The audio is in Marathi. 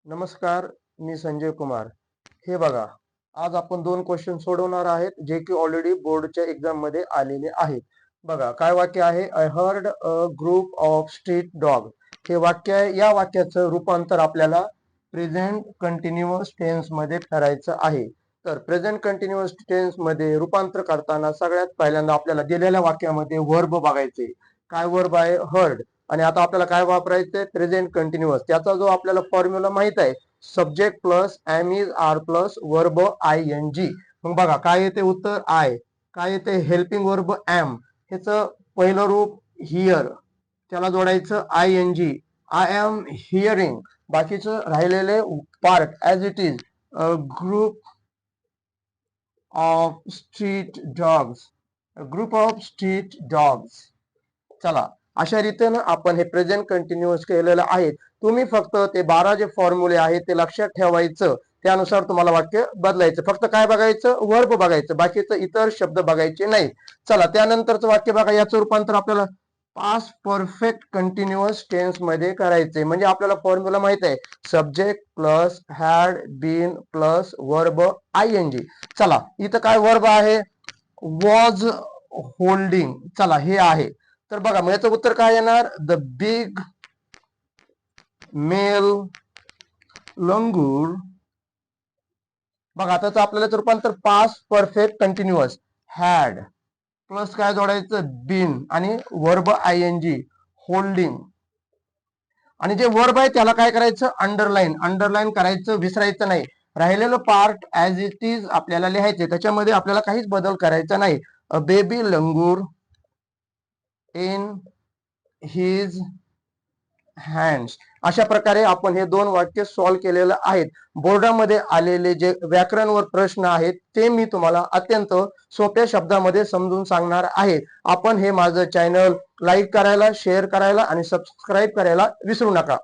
नमस्कार, मी संजय कुमार. हे बघा, आज आपण दोन क्वेश्चन सोडवणार आहेत जे की ऑलरेडी बोर्डच्या एक्झाम मध्ये आलेले आहेत. बघा काय वाक्य आहे, I heard a group of street dog. हे वाक्य आहे. या वाक्याचं रूपांतर आपल्याला प्रेझेंट कंटिन्युअस टेन्स मध्ये करायचं आहे. तर प्रेझेंट कंटिन्युअस टेन्स मध्ये रूपांतर करताना सगळ्यात पहिल्यांदा आपल्याला दिलेल्या वाक्यामध्ये वर्ब बघायचे. काय वर्ब आहे? हर्ड. आणि आता आपल्याला काय वापरायचंय? Present continuous. त्याचा जो आपल्याला फॉर्म्युला माहित आहे, subject plus am is are plus verb I N G. मग बघा काय येते उत्तर? आय. काय येते? Helping verb am. ह्याचं पहिलं रूप हिअर, त्याला जोडायचं I N G. I am hearing. बाकीचं राहिलेले part as it is group of street dogs. Group of street dogs. चला, अशा रीतीनं आपण हे प्रेझेंट कंटिन्युअस केलेलं आहे. तुम्ही फक्त ते 12 जे फॉर्म्युले आहेत ते लक्षात ठेवायचं. त्यानुसार तुम्हाला वाक्य बदलायचं. फक्त काय बघायचं? वर्ब बघायचं. बाकीचं इतर शब्द बघायचे नाही. चला, त्यानंतरचं वाक्य बघा. याचं रूपांतर आपल्याला पास्ट परफेक्ट कंटिन्युअस टेन्स मध्ये करायचंय. म्हणजे आपल्याला फॉर्म्युला माहित आहे, subject plus had been plus verb I N G. चला, इथं काय वर्ब आहे? Was holding. चला, हे आहे. तर बघा, मग याचं उत्तर काय येणार? The big male langur. बघा, त्याचं आपल्याला रूपांतर past perfect continuous had plus काय जोडायचं? बीन आणि verb I N G holding. आणि जे वर्ब आहे त्याला काय करायचं? अंडरलाईन. अंडरलाईन करायचं, विसरायचं नाही. राहिलेलं पार्ट ऍज इट इज आपल्याला लिहायचे. त्याच्यामध्ये आपल्याला काहीच बदल करायचा नाही. A baby langur in his hands. अशा प्रकारे आपण हे दोन वाक्य सॉल्व्ह केलेलं आहेत. बोर्डामध्ये आलेले जे व्याकरणवर प्रश्न आहेत ते मी तुम्हाला अत्यंत सोप्या शब्दामध्ये समजून सांगणार आहे. आपण हे माझं चॅनल लाईक करायला, शेअर करायला आणि सबस्क्राईब करायला विसरू नका.